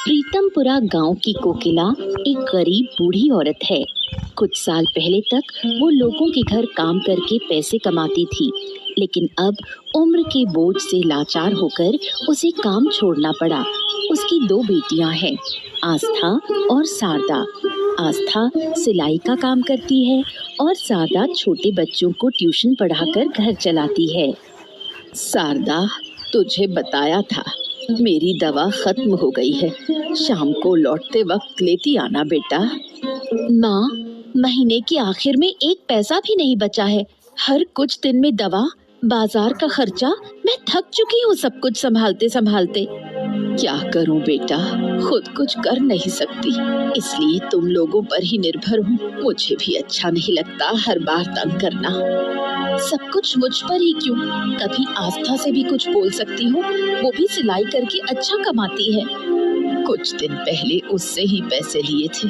प्रीतमपुरा गांव की कोकिला एक गरीब बूढ़ी औरत है। कुछ साल पहले तक वो लोगों के घर काम करके पैसे कमाती थी, लेकिन अब उम्र के बोझ से लाचार होकर उसे काम छोड़ना पड़ा। उसकी दो बेटियां हैं, आस्था और शारदा। आस्था सिलाई का काम करती है और शारदा छोटे बच्चों को ट्यूशन पढ़ाकर घर चलाती है। शारदा, तुझे बताया था मेरी दवा खत्म हो गई है, शाम को लौटते वक्त लेती आना बेटा। माँ, महीने के आखिर में एक पैसा भी नहीं बचा है। हर कुछ दिन में दवा, बाजार का खर्चा, मैं थक चुकी हूँ सब कुछ संभालते संभालते। क्या करूँ बेटा, खुद कुछ कर नहीं सकती, इसलिए तुम लोगों पर ही निर्भर हूँ। मुझे भी अच्छा नहीं लगता हर बार तंग करना। सब कुछ मुझ पर ही क्यों? कभी आस्था से भी कुछ बोल सकती हूँ, वो भी सिलाई करके अच्छा कमाती है। कुछ दिन पहले उससे ही पैसे लिए थे,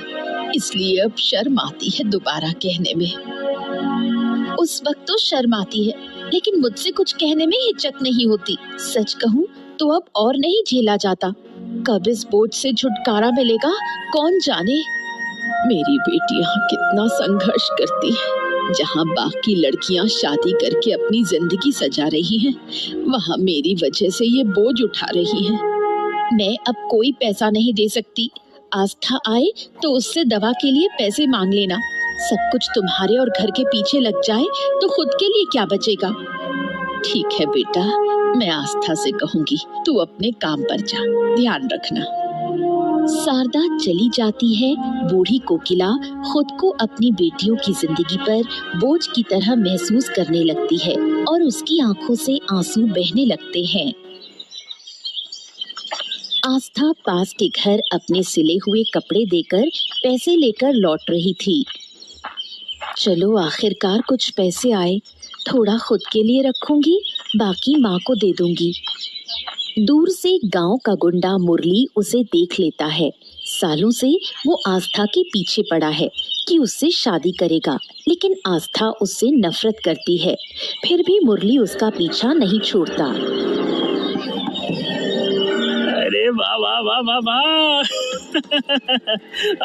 इसलिए अब शर्म आती है दोबारा कहने में। उस वक्त तो शर्म आती है, लेकिन मुझसे कुछ कहने में हिचक नहीं होती। सच कहूँ तो अब और नहीं झेला जाता। कब इस बोझ से छुटकारा मिलेगा कौन जाने। मेरी बेटियां कितना संघर्ष करती हैं। जहाँ बाकी लड़कियां शादी करके अपनी जिंदगी सजा रही हैं, वहाँ मेरी वजह से ये बोझ उठा रही हैं। मैं अब कोई पैसा नहीं दे सकती। आस्था आए तो उससे दवा के लिए पैसे मांग लेना। सब कुछ तुम्हारे और घर के पीछे लग जाए तो खुद के लिए क्या बचेगा? ठीक है बेटा, मैं आस्था से कहूँगी, तू अपने काम पर जा, ध्यान रखना। शारदा चली जाती है। बूढ़ी कोकिला खुद को अपनी बेटियों की जिंदगी पर बोझ की तरह महसूस करने लगती है और उसकी आंखों से आंसू बहने लगते हैं। आस्था पास के घर अपने सिले हुए कपड़े देकर पैसे लेकर लौट रही थी। चलो, आखिरकार कुछ पैसे आए। थोड़ा खुद के लिए रखूंगी, बाकी माँ को दे दूंगी। दूर से गांव का गुंडा मुरली उसे देख लेता है। सालों से वो आस्था के पीछे पड़ा है कि उससे शादी करेगा, लेकिन आस्था उससे नफरत करती है। फिर भी मुरली उसका पीछा नहीं छोड़ता। अरे वाह वाह वाह वाह वाह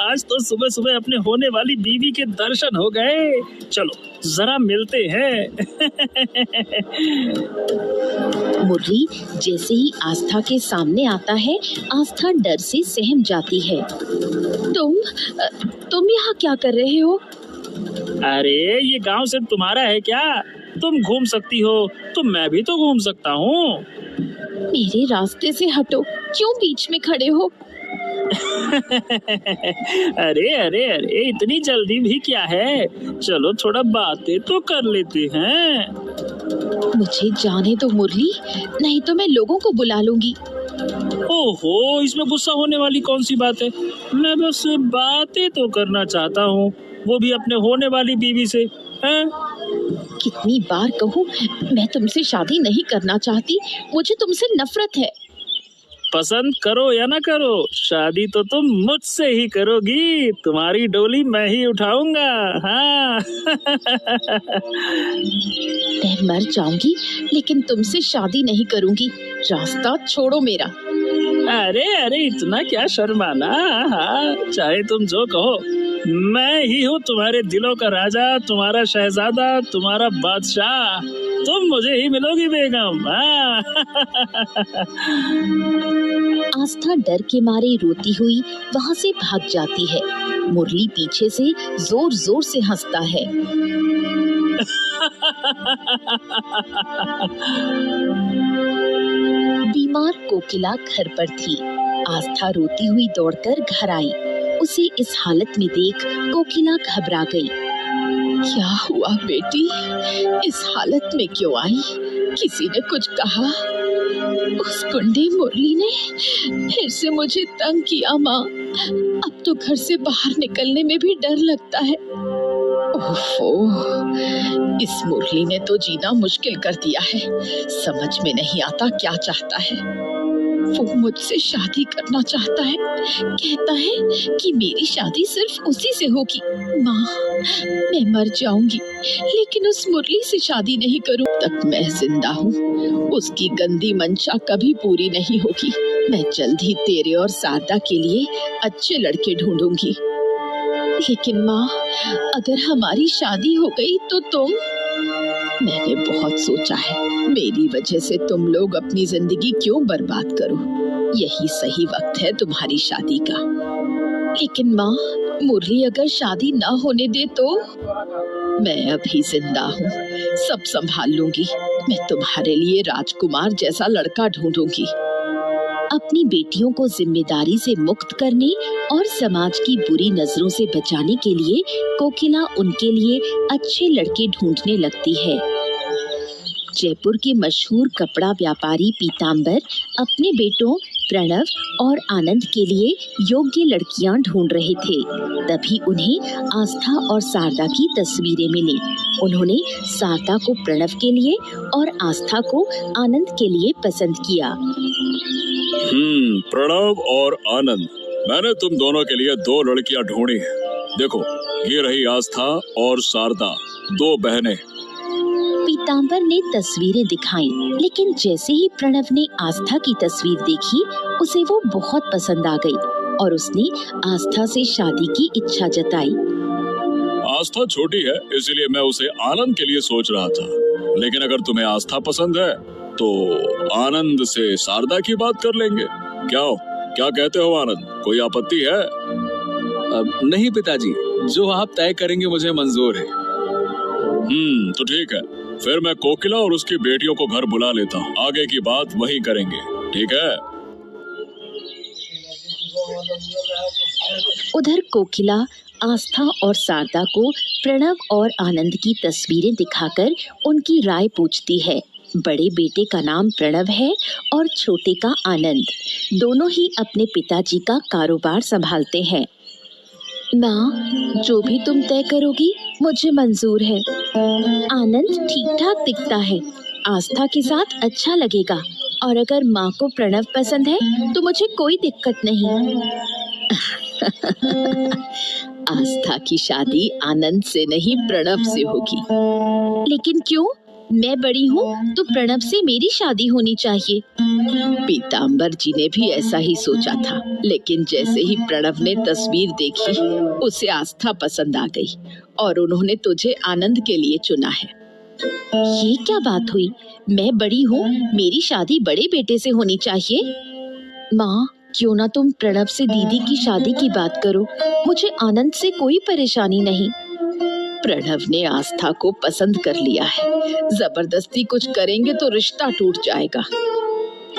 आज तो सुबह सुबह अपने होने वाली बीवी के दर्शन हो गए। चलो जरा मिलते हैं। मुरली जैसे ही आस्था के सामने आता है, आस्था डर से सहम जाती है। तुम यहाँ क्या कर रहे हो? अरे ये गांव सिर्फ तुम्हारा है क्या? तुम घूम सकती हो तो मैं भी तो घूम सकता हूँ। मेरे रास्ते से हटो, क्यों बीच में खड़े हो? अरे अरे अरे, इतनी जल्दी भी क्या है? चलो थोड़ा बातें तो कर लेते हैं। मुझे जाने दो मुरली, नहीं तो मैं लोगों को बुला लूंगी। ओहो, इसमें गुस्सा होने वाली कौन सी बात है? मैं बस बातें तो करना चाहता हूँ, वो भी अपने होने वाली बीवी से। हैं? कितनी बार कहूँ, मैं तुमसे शादी नहीं करना चाहती, मुझे तुमसे नफरत है। पसंद करो या ना करो, शादी तो तुम मुझसे ही करोगी। तुम्हारी डोली मैं ही उठाऊंगा। हाँ। मैं मर जाऊंगी, लेकिन तुमसे शादी नहीं करूंगी। रास्ता छोड़ो मेरा। अरे अरे, इतना क्या शर्माना। हाँ, चाहे तुम जो कहो, मैं ही हूँ तुम्हारे दिलों का राजा, तुम्हारा शहजादा, तुम्हारा बादशाह। तुम मुझे ही मिलोगी बेगम। हाँ। आस्था डर के मारे रोती हुई वहाँ से भाग जाती है। मुरली पीछे से जोर जोर से हंसता है। बीमार कोकिला घर पर थी। आस्था रोती हुई दौड़कर घर आई। उसे इस हालत में देख कोकिला घबरा गई। क्या हुआ बेटी, इस हालत में क्यों आई? किसी ने कुछ कहा? उस गुंडे मुरली ने फिर से मुझे तंग किया माँ। अब तो घर से बाहर निकलने में भी डर लगता है। ओफो, इस मुरली ने तो जीना मुश्किल कर दिया है। समझ में नहीं आता क्या चाहता है। वो मुझसे शादी करना चाहता है, कहता है कि मेरी शादी सिर्फ उसी से होगी। माँ, मैं मर जाऊंगी, लेकिन उस मुरली से शादी नहीं करूं। तक मैं जिंदा हूँ, उसकी गंदी मंशा कभी पूरी नहीं होगी। मैं जल्द ही तेरे और शारदा के लिए अच्छे लड़के ढूंढूंगी। लेकिन माँ, अगर हमारी शादी हो गई तो तुम? मैंने बहुत सोचा है, मेरी वजह से तुम लोग अपनी जिंदगी क्यों बर्बाद करो। यही सही वक्त है तुम्हारी शादी का। लेकिन माँ, मुरली अगर शादी ना होने दे तो? मैं अभी जिंदा हूँ, सब संभाल लूंगी। मैं तुम्हारे लिए राजकुमार जैसा लड़का ढूंढूंगी। अपनी बेटियों को जिम्मेदारी से मुक्त करने और समाज की बुरी नजरों से बचाने के लिए कोकिला उनके लिए अच्छे लड़के ढूंढने लगती है। जयपुर के मशहूर कपड़ा व्यापारी पीताम्बर अपने बेटों प्रणव और आनंद के लिए योग्य लड़कियां ढूंढ रहे थे। तभी उन्हें आस्था और शारदा की तस्वीरें मिली। उन्होंने शारदा को प्रणव के लिए और आस्था को आनंद के लिए पसंद किया। प्रणव और आनंद, मैंने तुम दोनों के लिए 2 लड़कियां ढूंढी हैं। देखो, ये रही आस्था और शारदा, 2 बहनें। पीताम्बर ने तस्वीरें दिखाई, लेकिन जैसे ही प्रणव ने आस्था की तस्वीर देखी, उसे वो बहुत पसंद आ गई और उसने आस्था से शादी की इच्छा जताई। आस्था छोटी है, इसलिए मैं उसे आनंद के लिए सोच रहा था। लेकिन अगर तुम्हें आस्था पसंद है तो आनंद से शारदा की बात कर लेंगे। क्या कहते हो आनंद, कोई आपत्ति है? नहीं पिताजी, जो आप तय करेंगे मुझे मंजूर है। तो ठीक है, फिर मैं कोकिला और उसकी बेटियों को घर बुला लेता हूँ। आगे की बात वहीं करेंगे, ठीक है? उधर कोकिला आस्था और शारदा को प्रणव और आनंद की तस्वीरें दिखाकर उनकी राय पूछती है। बड़े बेटे का नाम प्रणव है और छोटे का आनंद। दोनों ही अपने पिताजी का कारोबार संभालते हैं। माँ, जो भी तुम तय करोगी मुझे मंजूर है। आनंद ठीक ठाक दिखता है, आस्था के साथ अच्छा लगेगा, और अगर माँ को प्रणव पसंद है तो मुझे कोई दिक्कत नहीं। आस्था की शादी आनंद से नहीं प्रणव से होगी। लेकिन क्यों? मैं बड़ी हूँ तो प्रणव से मेरी शादी होनी चाहिए। पीताम्बर जी ने भी ऐसा ही सोचा था, लेकिन जैसे ही प्रणव ने तस्वीर देखी, उसे आस्था पसंद आ गई और उन्होंने तुझे आनंद के लिए चुना है। ये क्या बात हुई? मैं बड़ी हूँ, मेरी शादी बड़े बेटे से होनी चाहिए। माँ, क्यों ना तुम प्रणव से दीदी की शादी की बात करो, मुझे आनंद से कोई परेशानी नहीं। प्रणव ने आस्था को पसंद कर लिया है, जबरदस्ती कुछ करेंगे तो रिश्ता टूट जाएगा।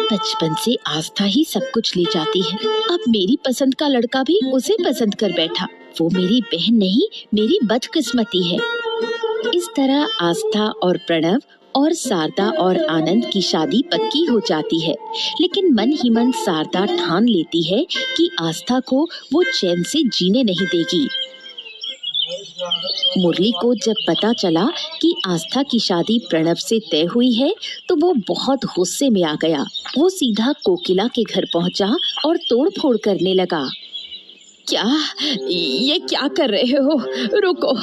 बचपन से आस्था ही सब कुछ ले जाती है, अब मेरी पसंद का लड़का भी उसे पसंद कर बैठा। वो मेरी बहन नहीं, मेरी बदकिस्मती है। इस तरह आस्था और प्रणव और शारदा और आनंद की शादी पक्की हो जाती है। लेकिन मन ही मन शारदा ठान लेती है कि आस्था को वो चैन से जीने नहीं देगी। मुरली को जब पता चला कि आस्था की शादी प्रणव से तय हुई है तो वो बहुत गुस्से में आ गया। वो सीधा कोकिला के घर पहुंचा और तोड़फोड़ करने लगा। क्या ये क्या कर रहे हो? रुको,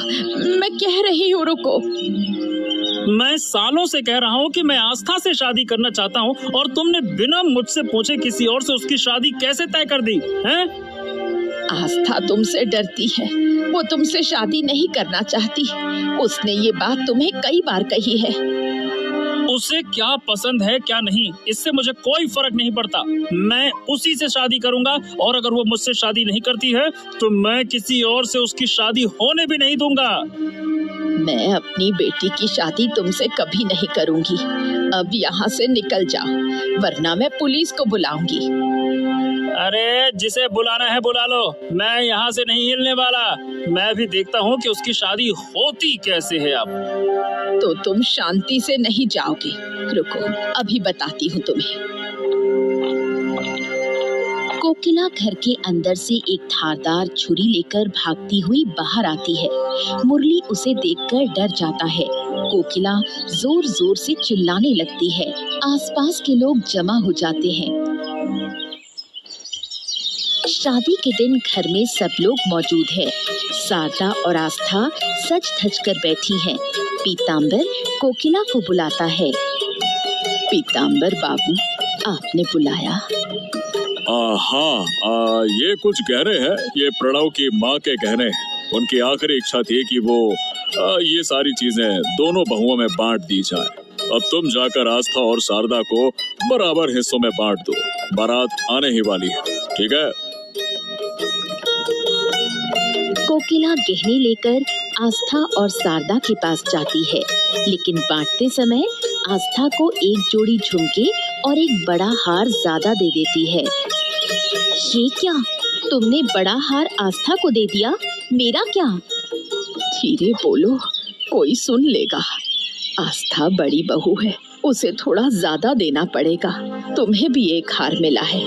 मैं कह रही हूँ रुको। मैं सालों से कह रहा हूँ कि मैं आस्था से शादी करना चाहता हूँ और तुमने बिना मुझसे पूछे किसी और से उसकी शादी कैसे तय कर दी हैं? आस्था तुमसे डरती है, वो तुमसे शादी नहीं करना चाहती। उसने ये बात तुम्हें कई बार कही है। उसे क्या पसंद है क्या नहीं, इससे मुझे कोई फर्क नहीं पड़ता। मैं उसी से शादी करूंगा और अगर वो मुझसे शादी नहीं करती है तो मैं किसी और से उसकी शादी होने भी नहीं दूंगा। मैं अपनी बेटी की शादी तुमसे कभी नहीं करूंगी। अब यहाँ से निकल जाओ, वरना मैं पुलिस को बुलाऊंगी। अरे जिसे बुलाना है बुला लो, मैं यहाँ से नहीं हिलने वाला। मैं भी देखता हूँ कि उसकी शादी होती कैसे है। अब तो तुम शांति से नहीं जाओगे। रुको, अभी बताती हूँ तुम्हें। कोकिला घर के अंदर से एक धारदार छुरी लेकर भागती हुई बाहर आती है। मुरली उसे देखकर डर जाता है। कोकिला जोर जोर से चिल्लाने लगती है। आसपास के लोग जमा हो जाते हैं। शादी के दिन घर में सब लोग मौजूद हैं। शारदा और आस्था सज धज कर बैठी हैं। पीताम्बर कोकिला को बुलाता है। पीताम्बर बाबू, आपने बुलाया? हाँ, ये कुछ गहने हैं, ये प्रणव की माँ के गहने हैं। उनकी आखिरी इच्छा थी कि वो ये सारी चीजें दोनों बहुओं में बांट दी जाए। अब तुम जाकर आस्था और शारदा को बराबर हिस्सों में बांट दो। बारात आने ही वाली है, ठीक है? कोकिला गहने लेकर आस्था और शारदा के पास जाती है, लेकिन बांटते समय आस्था को एक जोड़ी झुमके और एक बड़ा हार ज्यादा दे देती है। ये क्या, तुमने बड़ा हार आस्था को दे दिया, मेरा क्या? धीरे बोलो, कोई सुन लेगा। आस्था बड़ी बहू है, उसे थोड़ा ज्यादा देना पड़ेगा। तुम्हें भी एक हार मिला है,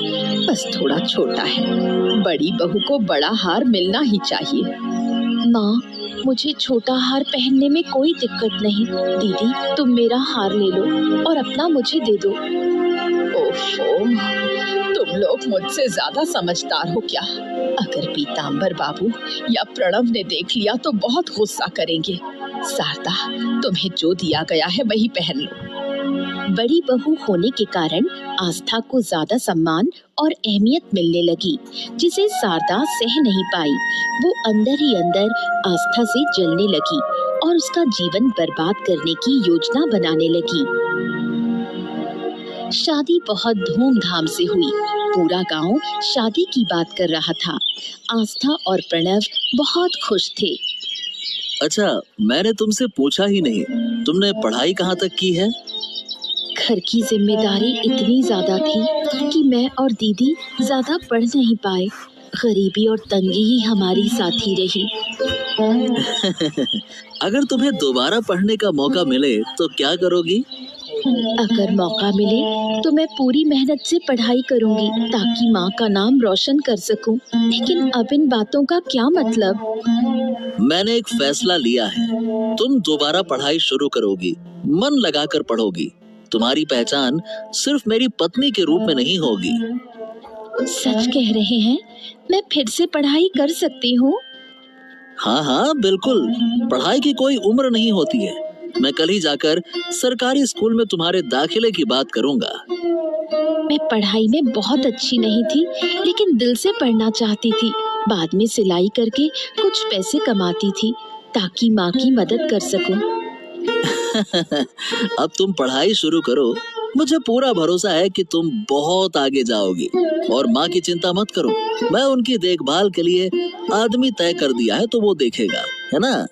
बस थोड़ा छोटा है। बड़ी बहू को बड़ा हार मिलना ही चाहिए। माँ, मुझे छोटा हार पहनने में कोई दिक्कत नहीं। दीदी, तुम मेरा हार ले लो और अपना मुझे दे दो। ओफो, तुम लोग मुझसे ज्यादा समझदार हो क्या? अगर पीतांबर बाबू या प्रणव ने देख लिया तो बहुत गुस्सा करेंगे। शारदा, तुम्हें जो दिया गया है वही पहन लो। बड़ी बहू होने के कारण आस्था को ज्यादा सम्मान और अहमियत मिलने लगी, जिसे शारदा सह नहीं पाई। वो अंदर ही अंदर आस्था से जलने लगी और उसका जीवन बर्बाद करने की योजना बनाने लगी। शादी बहुत धूमधाम से हुई। पूरा गांव शादी की बात कर रहा था। आस्था और प्रणव बहुत खुश थे। अच्छा, मैंने तुमसे पूछा ही नहीं, तुमने पढ़ाई कहाँ तक की है? घर की जिम्मेदारी इतनी ज्यादा थी कि मैं और दीदी ज्यादा पढ़ नहीं पाए। गरीबी और तंगी ही हमारी साथी रही। अगर तुम्हें दोबारा पढ़ने का मौका मिले तो क्या करोगी? अगर मौका मिले तो मैं पूरी मेहनत से पढ़ाई करूंगी ताकि माँ का नाम रोशन कर सकूं। लेकिन अब इन बातों का क्या मतलब? मैंने एक फैसला लिया है। तुम दोबारा पढ़ाई शुरू करोगी, मन लगाकर पढ़ोगी। तुम्हारी पहचान सिर्फ मेरी पत्नी के रूप में नहीं होगी। सच कह रहे हैं? मैं फिर से पढ़ाई कर सकती हूँ? हाँ हाँ, बिल्कुल। पढ़ाई की कोई उम्र नहीं होती है। मैं कल ही जाकर सरकारी स्कूल में तुम्हारे दाखिले की बात करूंगा। मैं पढ़ाई में बहुत अच्छी नहीं थी, लेकिन दिल से पढ़ना चाहती थी। बाद में सिलाई करके कुछ पैसे कमाती थी ताकि माँ की मदद कर सकूं। अब तुम पढ़ाई शुरू करो। मुझे पूरा भरोसा है कि तुम बहुत आगे जाओगी। और माँ की चिंता मत करो, मैं उनकी देखभाल के लिए आदमी तय कर दिया है, तो वो देखेगा, है ना?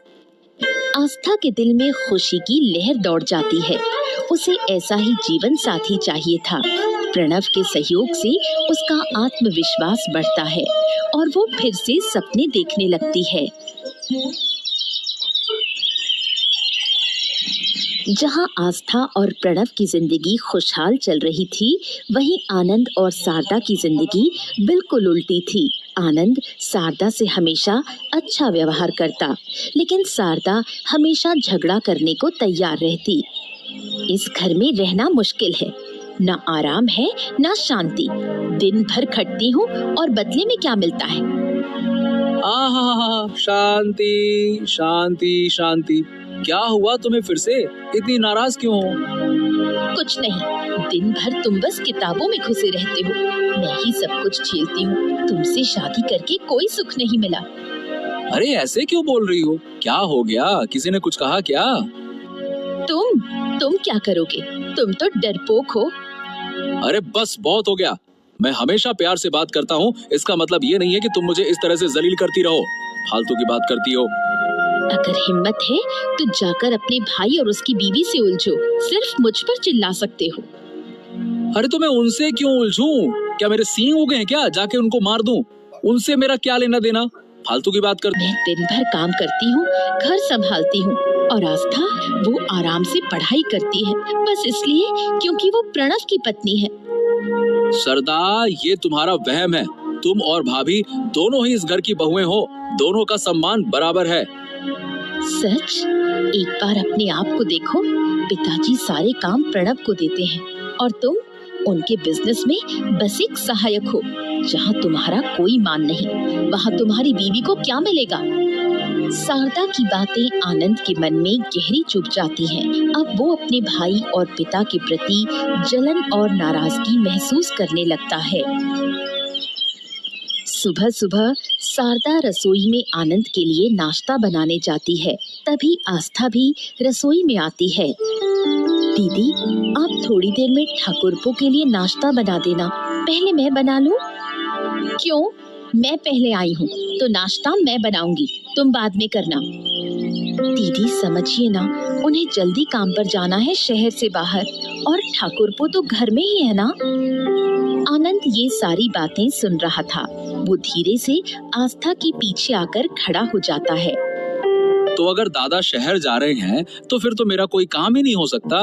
आस्था के दिल में खुशी की लहर दौड़ जाती है। उसे ऐसा ही जीवन साथी चाहिए था। प्रणव के सहयोग से उसका आत्मविश्वास बढ़ता है और वो फिर से सपने देखने लगती है। जहां आस्था और प्रणव की जिंदगी खुशहाल चल रही थी, वहीं आनंद और शारदा की जिंदगी बिल्कुल उल्टी थी। आनंद शारदा से हमेशा अच्छा व्यवहार करता, लेकिन शारदा हमेशा झगड़ा करने को तैयार रहती। इस घर में रहना मुश्किल है, ना आराम है ना शांति। दिन भर खटती हूँ और बदले में क्या मिलता है? आहा, शांति शांति शांति। क्या हुआ तुम्हें? फिर से इतनी नाराज क्यों हो? कुछ नहीं, दिन भर तुम बस किताबों में घुसे रहते हो। मैं ही सब कुछ झेलती हूँ। तुमसे शादी करके कोई सुख नहीं मिला। अरे ऐसे क्यों बोल रही हो? क्या हो गया? किसी ने कुछ कहा क्या? तुम क्या करोगे? तुम तो डरपोक हो। अरे बस, बहुत हो गया। मैं हमेशा प्यार से बात करता हूँ, इसका मतलब ये नहीं है कि तुम मुझे इस तरह से जलील करती रहो। फालतू की बात करती हो। अगर हिम्मत है तो जाकर अपने भाई और उसकी बीवी से उलझो। सिर्फ मुझ पर चिल्ला सकते हो। अरे तो मैं उनसे क्यों उलझूं? क्या मेरे सींग उगे हैं क्या? जाके उनको मार दूं? उनसे मेरा क्या लेना देना? फालतू की बात कर। मैं दिन भर काम करती हूँ, घर संभालती हूँ, और आस्था वो आराम से पढ़ाई करती है, बस इसलिए क्योंकि वो प्रणव की पत्नी है। सरदा, ये तुम्हारा वहम है। तुम और भाभी दोनों ही इस घर की बहुएं हो। दोनों का सम्मान बराबर है। सच? एक बार अपने आप को देखो। पिताजी सारे काम प्रणव को देते हैं और तुम उनके बिजनेस में बस एक सहायक हो। जहाँ तुम्हारा कोई मान नहीं, वहाँ तुम्हारी बीवी को क्या मिलेगा? शारदा की बातें आनंद के मन में गहरी चुभ जाती हैं। अब वो अपने भाई और पिता के प्रति जलन और नाराजगी महसूस करने लगता है। सुबह सुबह शारदा रसोई में आनंद के लिए नाश्ता बनाने जाती है। तभी आस्था भी रसोई में आती है। दीदी, आप थोड़ी देर में ठाकुरपो के लिए नाश्ता बना देना, पहले मैं बना लूं। क्यों? मैं पहले आई हूँ तो नाश्ता मैं बनाऊंगी, तुम बाद में करना। दीदी समझिए ना, उन्हें जल्दी काम पर जाना है शहर से बाहर, और ठाकुरपो तो घर में ही है ना। आनंद ये सारी बातें सुन रहा था। वो धीरे से आस्था के पीछे आकर खड़ा हो जाता है। तो अगर दादा शहर जा रहे हैं तो फिर तो मेरा कोई काम ही नहीं हो सकता।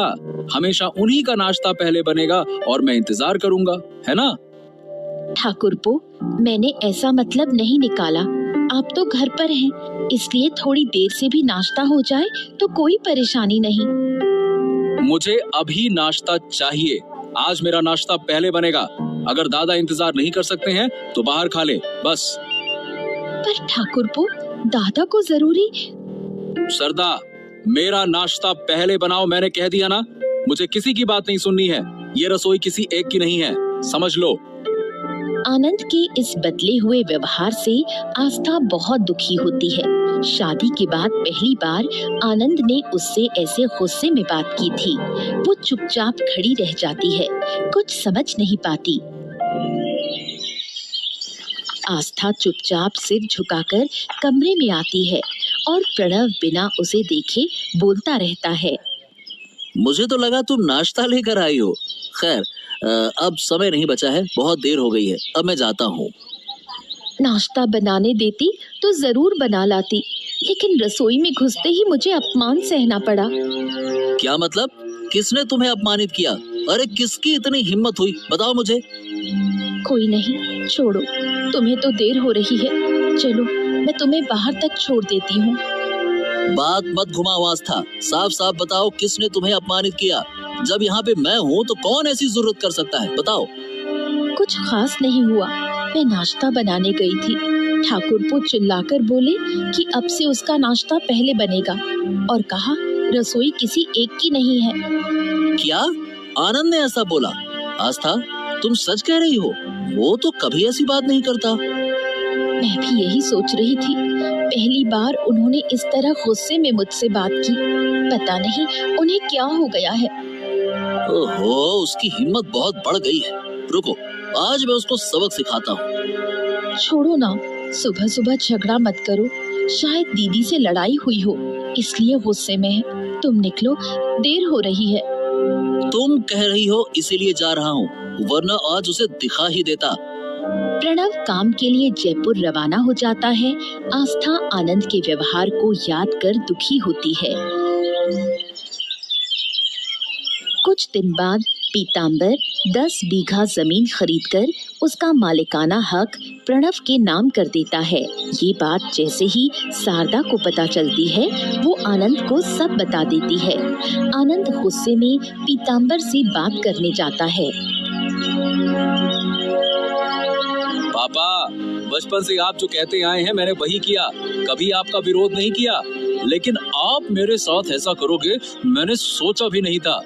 हमेशा उन्हीं का नाश्ता पहले बनेगा और मैं इंतजार करूंगा, है ना? ठाकुरपो, मैंने ऐसा मतलब नहीं निकाला। आप तो घर पर हैं, इसलिए थोड़ी देर से भी नाश्ता हो जाए तो कोई परेशानी नहीं। मुझे अभी नाश्ता चाहिए। आज मेरा नाश्ता पहले बनेगा। अगर दादा इंतजार नहीं कर सकते हैं तो बाहर खा ले, बस। पर ठाकुरपो, दादा को जरूरी। सरदा, मेरा नाश्ता पहले बनाओ, मैंने कह दिया ना। मुझे किसी की बात नहीं सुननी है। ये रसोई किसी एक की नहीं है, समझ लो। आनंद के इस बदले हुए व्यवहार से आस्था बहुत दुखी होती है। शादी के बाद पहली बार आनंद ने उससे ऐसे गुस्से में बात की थी। वो चुपचाप खड़ी रह जाती है, कुछ समझ नहीं पाती। आस्था चुपचाप सिर झुकाकर कमरे में आती है और प्रणव बिना उसे देखे बोलता रहता है। मुझे तो लगा तुम नाश्ता लेकर आई हो। खैर, अब समय नहीं बचा है, बहुत देर हो गई है, अब मैं जाता हूँ। नाश्ता बनाने देती तो जरूर बना लाती, लेकिन रसोई में घुसते ही मुझे अपमान सहना पड़ा। क्या मतलब? किसने तुम्हें अपमानित किया? अरे किसकी इतनी हिम्मत हुई, बताओ मुझे। कोई नहीं, छोड़ो, तुम्हें तो देर हो रही है। चलो, मैं तुम्हें बाहर तक छोड़ देती हूँ। बात मत घुमाओ आस्था, साफ साफ बताओ किसने तुम्हें अपमानित किया। जब यहाँ पे मैं हूँ तो कौन ऐसी जरूरत कर सकता है, बताओ। कुछ खास नहीं हुआ, मैं नाश्ता बनाने गई थी। ठाकुरपो चिल्लाकर बोले कि अब से उसका नाश्ता पहले बनेगा, और कहा रसोई किसी एक की नहीं है। क्या? आनंद ने ऐसा बोला? आस्था, तुम सच कह रही हो? वो तो कभी ऐसी बात नहीं करता। मैं भी यही सोच रही थी। पहली बार उन्होंने इस तरह गुस्से में मुझसे बात की। पता नहीं उन्हें क्या हो गया है। ओहो, उसकी हिम्मत बहुत बढ़ गई है। रुको, आज मैं उसको सबक सिखाता हूँ। छोड़ो ना, सुबह सुबह झगड़ा मत करो। शायद दीदी से लड़ाई हुई हो, इसलिए गुस्से में है। तुम निकलो, देर हो रही है। तुम कह रही हो इसीलिए जा रहा हूँ, वरना आज उसे दिखा ही देता। प्रणव काम के लिए जयपुर रवाना हो जाता है। आस्था आनंद के व्यवहार को याद कर दुखी होती है। कुछ दिन बाद पीताम्बर 10 बीघा जमीन खरीदकर उसका मालिकाना हक प्रणव के नाम कर देता है। ये बात जैसे ही शारदा को पता चलती है, वो आनंद को सब बता देती है। आनंद गुस्से में पीताम्बर से बात करने जाता है। पापा, बचपन से आप जो कहते आए हैं मैंने वही किया, कभी आपका विरोध नहीं किया। लेकिन आप मेरे साथ ऐसा करोगे मैंने सोचा भी नहीं था।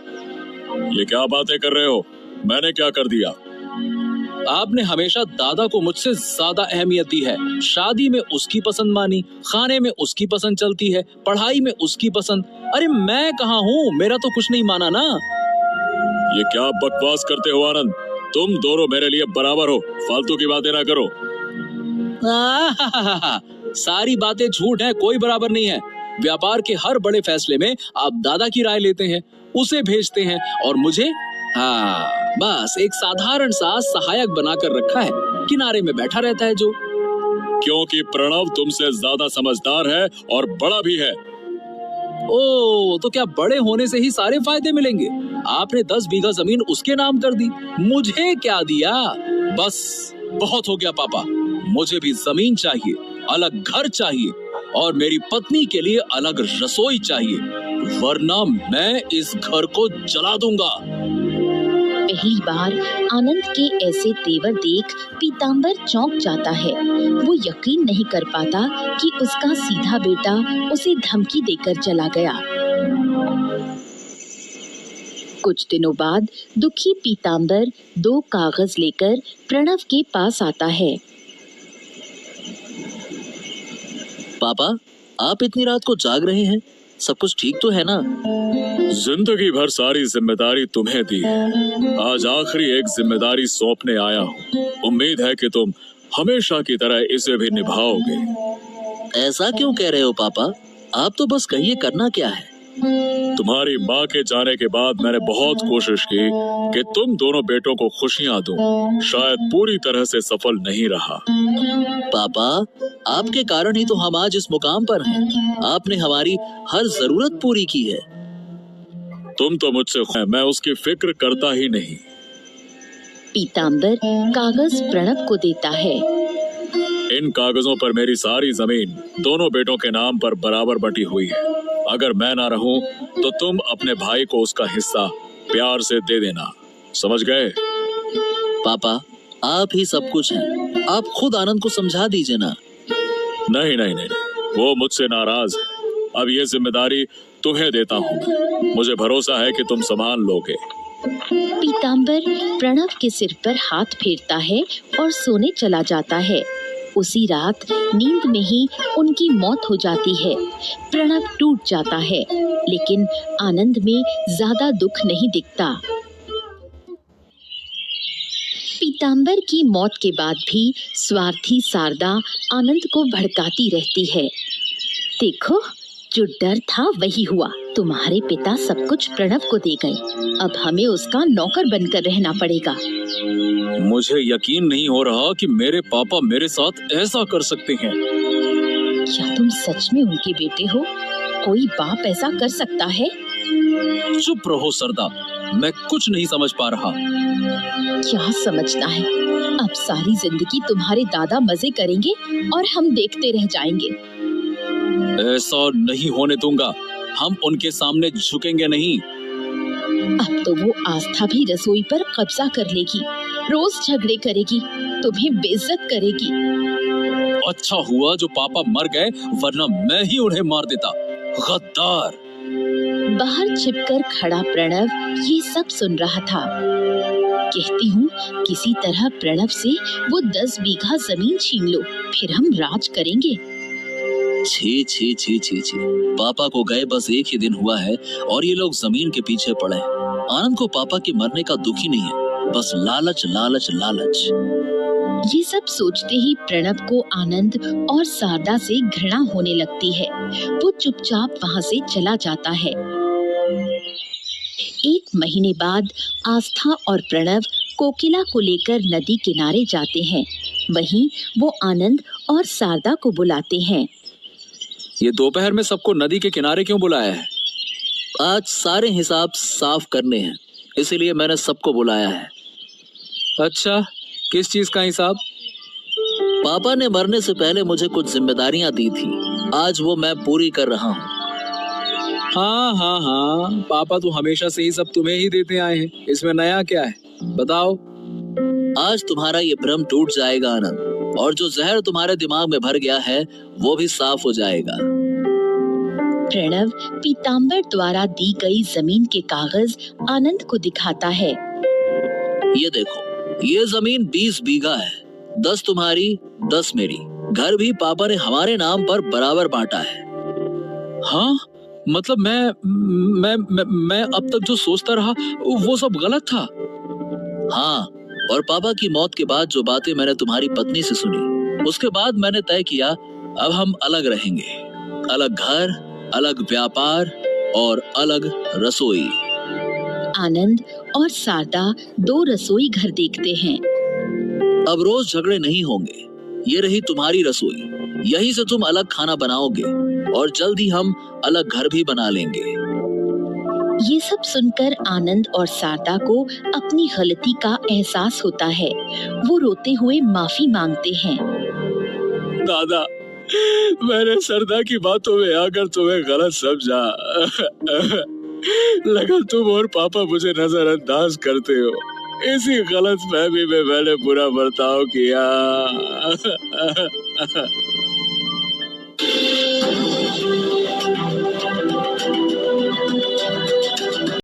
ये क्या बातें कर रहे हो? मैंने क्या कर दिया? आपने हमेशा दादा को मुझसे ज्यादा अहमियत दी है। शादी में उसकी पसंद मानी, खाने में उसकी पसंद चलती है, पढ़ाई में उसकी पसंद। अरे मैं कहाँ हूँ, मेरा तो कुछ नहीं माना ना। ये क्या बकवास करते हो आनंद? तुम दोनों मेरे लिए बराबर हो, फालतू की बातें ना करो। सारी बातें झूठ है, कोई बराबर नहीं है। व्यापार के हर बड़े फैसले में आप दादा की राय लेते हैं, उसे भेजते हैं, और मुझे बस एक साधारण सा सहायक बनाकर रखा है, किनारे में बैठा रहता है जो। क्योंकि प्रणव तुमसे ज्यादा समझदार है और बड़ा भी है। ओ, तो क्या बड़े होने से ही सारे फायदे मिलेंगे? आपने 10 बीघा जमीन उसके नाम कर दी, मुझे क्या दिया? बस बहुत हो गया पापा, मुझे भी जमीन चाहिए, अलग घर चाहिए, और मेरी पत्नी के लिए अलग रसोई चाहिए, वरना मैं इस घर को जला दूंगा। पहली बार आनंद के ऐसे तेवर देख पीताम्बर चौंक जाता है। वो यकीन नहीं कर पाता कि उसका सीधा बेटा उसे धमकी देकर चला गया। कुछ दिनों बाद दुखी पीताम्बर 2 कागज लेकर प्रणव के पास आता है। पापा, आप इतनी रात को जाग रहे हैं, सब कुछ ठीक तो है ना? जिंदगी भर सारी जिम्मेदारी तुम्हें दी है, आज आखिरी एक जिम्मेदारी सौंपने आया हूँ। उम्मीद है कि तुम हमेशा की तरह इसे भी निभाओगे। ऐसा क्यों कह रहे हो पापा? आप तो बस कहिए करना क्या है। तुम्हारी माँ के जाने के बाद मैंने बहुत कोशिश की कि तुम दोनों बेटों को खुशियाँ दूं, शायद पूरी तरह से सफल नहीं रहा। पापा, आपके कारण ही तो हम आज इस मुकाम पर हैं। आपने हमारी हर जरूरत पूरी की है। तुम तो मुझसे खुश, मैं उसकी फिक्र करता ही नहीं। पीताम्बर कागज प्रणव को देता है। इन कागजों पर मेरी सारी जमीन दोनों बेटों के नाम पर बराबर बटी हुई है। अगर मैं ना रहूं तो तुम अपने भाई को उसका हिस्सा प्यार से दे देना, समझ गए? पापा, आप ही सब कुछ हैं। आप खुद आनंद को समझा दीजिए ना। नहीं नहीं नहीं, वो मुझसे नाराज है। अब ये जिम्मेदारी तुम्हें देता हूँ। मुझे भरोसा है कि तुम संभाल लोगे। पीताम्बर प्रणव के सिर पर हाथ फेरता है और सोने चला जाता है। उसी रात नींद में ही उनकी मौत हो जाती है। प्रणव टूट जाता है, लेकिन आनंद में ज्यादा दुख नहीं दिखता। पीताम्बर की मौत के बाद भी स्वार्थी शारदा आनंद को भड़काती रहती है। देखो, जो डर था वही हुआ। तुम्हारे पिता सब कुछ प्रणव को दे गए, अब हमें उसका नौकर बनकर रहना पड़ेगा। मुझे यकीन नहीं हो रहा कि मेरे पापा मेरे साथ ऐसा कर सकते हैं। क्या तुम सच में उनके बेटे हो? कोई बाप ऐसा कर सकता है? चुप रहो सरदा, मैं कुछ नहीं समझ पा रहा। क्या समझना है? अब सारी जिंदगी तुम्हारे दादा मजे करेंगे और हम देखते रह जाएंगे। ऐसा नहीं होने दूंगा। हम उनके सामने झुकेंगे नहीं। अब तो वो आस्था भी रसोई पर कब्जा कर लेगी, रोज झगड़े करेगी, तुम्हें बेइज्जत करेगी। अच्छा हुआ जो पापा मर गए, वरना मैं ही उन्हें मार देता। गद्दार! बाहर छिपकर खड़ा प्रणव ये सब सुन रहा था। कहती हूँ किसी तरह प्रणव से वो 10 बीघा जमीन छीन लो, फिर हम राज करेंगे। छी छी छी छी छी, पापा को गए बस एक ही दिन हुआ है और ये लोग जमीन के पीछे पड़े हैं। आनंद को पापा के मरने का दुख ही नहीं है, बस लालच लालच लालच। ये सब सोचते ही प्रणव को आनंद और शारदा से घृणा होने लगती है। वो चुपचाप वहाँ से चला जाता है। 1 महीने बाद आस्था और प्रणव कोकिला को लेकर नदी किनारे जाते हैं। वहीं वो आनंद और शारदा को बुलाते हैं। ये दोपहर में सबको नदी के किनारे क्यों बुलाया है? आज सारे हिसाब साफ करने हैं, इसीलिए मैंने सबको बुलाया है। अच्छा, किस चीज का हिसाब? पापा ने मरने से पहले मुझे कुछ जिम्मेदारियां दी थी, आज वो मैं पूरी कर रहा हूँ। हाँ, पापा तो हमेशा से ही सब तुम्हें ही देते आए हैं, इसमें नया क्या है? बताओ। आज तुम्हारा ये भ्रम टूट जाएगा आनंद, और जो जहर तुम्हारे दिमाग में भर गया है वो भी साफ हो जाएगा। प्रणव पीताम्बर द्वारा दी गई जमीन के कागज आनंद को दिखाता है। ये देखो, ये जमीन 20 बीघा है, 10 तुम्हारी 10 मेरी। घर भी पापा ने हमारे नाम पर बराबर बांटा है। हाँ, मतलब मैं अब तक जो सोचता रहा वो सब गलत था। हाँ, और पापा की मौत के बाद जो बातें मैंने तुम्हारी पत्नी से सुनी, उसके बाद मैंने तय किया अब हम अलग रहेंगे। अलग घर, अलग व्यापार और अलग रसोई। आनंद और शारदा 2 रसोई घर देखते हैं। अब रोज झगड़े नहीं होंगे। ये रही तुम्हारी रसोई, यहीं से तुम अलग खाना बनाओगे और जल्द ही हम अलग घर भी बना लेंगे। ये सब सुनकर आनंद और शारदा को अपनी गलती का एहसास होता है। वो रोते हुए माफी मांगते हैं। दादा, मैंने सरदा की बातों में आकर तुम्हें गलत समझा। लगा तुम और पापा मुझे नजरअंदाज करते हो। इसी गलत फहमी में मैंने बुरा बर्ताव किया।